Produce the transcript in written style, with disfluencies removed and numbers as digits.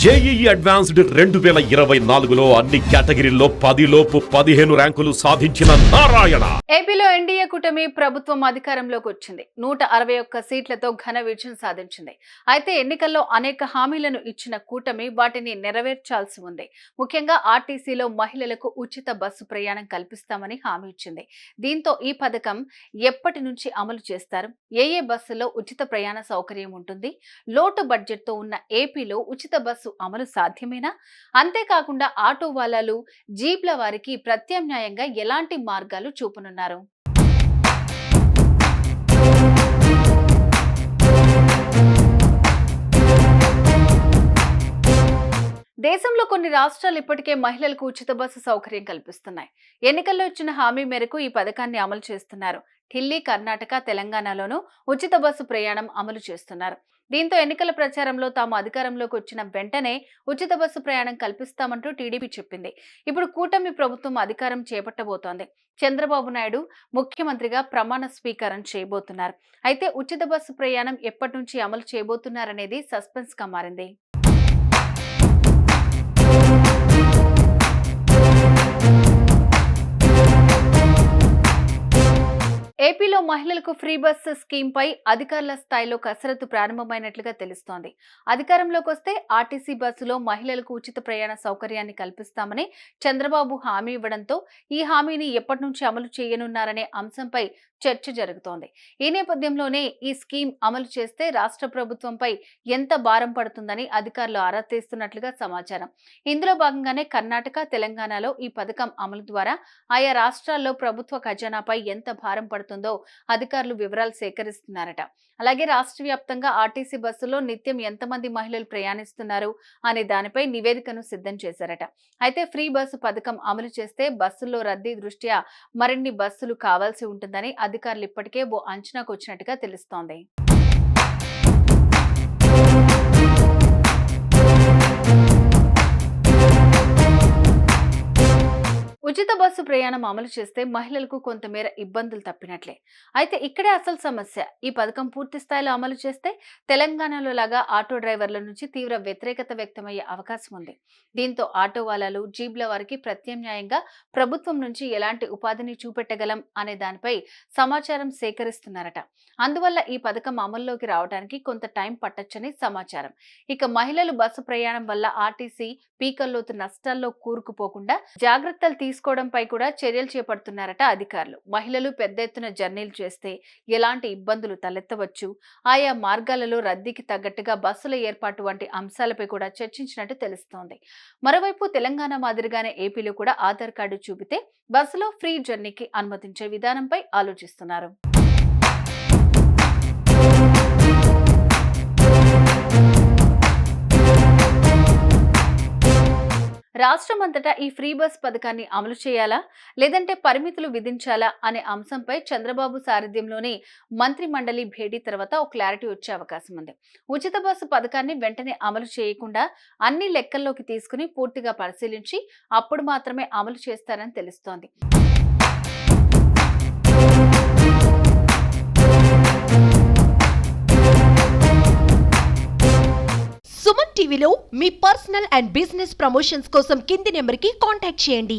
JEE advanced 2024లో అన్ని కేటగిరీల్లో 10లోపు 15 ర్యాంకులు సాధించిన నారాయణ. ఏపీలో ఎన్డీఏ కూటమి ప్రభుత్వం అధికారంలోకి వచ్చింది. 161 సీట్లతో ఘన విజయం సాధించింది. అయితే ఎన్నికల్లో అనేక హామీలను ఇచ్చిన కూటమి వాటిని నెరవేర్చాల్సి ఉంది. ముఖ్యంగా ఆర్టీసీలో మహిళలకు ఉచిత బస్సు ప్రయాణం కల్పిస్తామని హామీ ఇచ్చింది. దీంతో ఈ పథకం ఎప్పటి నుంచి అమలు చేస్తారు? ఏ బస్సులో ఉచిత ప్రయాణ సౌకర్యం ఉంటుంది? లోటు బడ్జెట్తో ఉన్న ఏపీలో ఉచిత బస్సు అమలు సాధ్యమేనా? అంతేకాకుండా ఆటో వాలాలు, జీప్ల వారికి ప్రత్యామ్నాయంగా ఎలాంటి మార్గాలు చూపనున్నారు? దేశంలో కొన్ని రాష్ట్రాలు ఇప్పటికే మహిళలకు ఉచిత బస్సు సౌకర్యం కల్పిస్తున్నాయి. ఎన్నికల్లో ఇచ్చిన హామీ మేరకు ఈ పథకాన్ని అమలు చేస్తున్నారు. ఢిల్లీ, కర్ణాటక, తెలంగాణలోనూ ఉచిత బస్సు ప్రయాణం అమలు చేస్తున్నారు. దీంతో ఎన్నికల ప్రచారంలో తాము అధికారంలోకి వచ్చిన వెంటనే ఉచిత బస్సు ప్రయాణం కల్పిస్తామంటూ టీడీపీ చెప్పింది. ఇప్పుడు కూటమి ప్రభుత్వం అధికారం చేపట్టబోతోంది. చంద్రబాబు నాయుడు ముఖ్యమంత్రిగా ప్రమాణ స్వీకారం చేయబోతున్నారు. అయితే ఉచిత బస్సు ప్రయాణం ఎప్పటి నుంచి అమలు చేయబోతున్నారనేది సస్పెన్స్ గా మారింది. ఏపీలో మహిళలకు ఫ్రీ బస్ స్కీమ్ పై అధికారుల స్థాయిలో కసరత్తు ప్రారంభమైనట్లుగా తెలుస్తోంది. అధికారంలోకి వస్తే ఆర్టీసీ బస్సులో మహిళలకు ఉచిత ప్రయాణ సౌకర్యాన్ని కల్పిస్తామని చంద్రబాబు హామీ ఇవ్వడంతో ఈ హామీని ఎప్పటి నుంచి అమలు చేయనున్నారనే అంశంపై చర్చ జరుగుతోంది. ఈ నేపథ్యంలోనే ఈ స్కీమ్ అమలు చేస్తే రాష్ట్ర ప్రభుత్వంపై ఎంత భారం పడుతుందని అధికారులు ఆరా తీస్తున్నట్లుగా సమాచారం. ఇందులో భాగంగానే కర్ణాటక, తెలంగాణలో ఈ పథకం అమలు ద్వారా ఆయా రాష్ట్రాల్లో ప్రభుత్వ ఖజానాపై ఎంత భారం పడుతుందో అధికారులు వివరాలు సేకరిస్తున్నారట. అలాగే రాష్ట్ర వ్యాప్తంగా ఆర్టీసీ బస్సులో నిత్యం ఎంతమంది మహిళలు ప్రయాణిస్తున్నారు అనే దానిపై నివేదికను సిద్ధం చేశారట. అయితే ఫ్రీ బస్సు పథకం అమలు చేస్తే బస్సుల్లో రద్దీ దృష్ట్యా మరిన్ని బస్సులు కావాల్సి ఉంటుందని అధికారులు ఇప్పటికే ఓ అంచనాకు వచ్చినట్టుగా తెలుస్తోంది. ఉచిత బస్సు ప్రయాణం అమలు చేస్తే మహిళలకు కొంతమేర ఇబ్బందులు తప్పినట్లే. అయితే ఇక్కడే అసలు సమస్య. ఈ పథకం పూర్తి స్థాయిలో అమలు చేస్తే తెలంగాణలో లాగా ఆటో డ్రైవర్ల నుంచి తీవ్ర వ్యతిరేకత వ్యక్తమయ్యే అవకాశం ఉంది. దీంతో ఆటో వాలాలు, జీబ్ల వారికి ప్రత్యామ్నాయంగా ప్రభుత్వం నుంచి ఎలాంటి ఉపాధిని చూపెట్టగలం అనే దానిపై సమాచారం సేకరిస్తున్నారట. అందువల్ల ఈ పథకం అమల్లోకి రావడానికి కొంత టైం పట్టొచ్చని సమాచారం. ఇక మహిళలు బస్సు ప్రయాణం వల్ల ఆర్టీసీ పీకల్లోతు నష్టాల్లో కూరుకుపోకుండా జాగ్రత్తలు తీసుకోవడంపై కూడా చర్యలు చేపడుతున్నారట అధికారులు. మహిళలు పెద్ద ఎత్తున జర్నీలు చేస్తే ఎలాంటి ఇబ్బందులు తలెత్తవచ్చు, ఆయా మార్గాలలో రద్దీకి తగ్గట్టుగా బస్సుల ఏర్పాటు వంటి అంశాలపై కూడా చర్చించినట్టు తెలుస్తోంది. మరోవైపు తెలంగాణ మాదిరిగానే ఏపీలో కూడా ఆధార్ కార్డు చూపితే బస్సులో ఫ్రీ జర్నీకి అనుమతించే విధానంపై ఆలోచిస్తున్నారు. రాష్ట్రమంతటా ఈ ఫ్రీ బస్ పథకాన్ని అమలు చేయాలా, లేదంటే పరిమితులు విధించాలా అనే అంశంపై చంద్రబాబు సారథ్యంలోని మంత్రి మండలి భేటీ తర్వాత ఒక క్లారిటీ వచ్చే అవకాశం ఉంది. ఉచిత బస్సు పథకాన్ని వెంటనే అమలు చేయకుండా అన్ని లెక్కల్లోకి తీసుకుని పూర్తిగా పరిశీలించి అప్పుడు మాత్రమే అమలు చేస్తారని తెలుస్తోంది. సుమన్ టీవీలో మీ పర్సనల్ అండ్ బిజినెస్ ప్రమోషన్స్ కోసం కింది నెంబర్కి కాంటాక్ట్ చేయండి.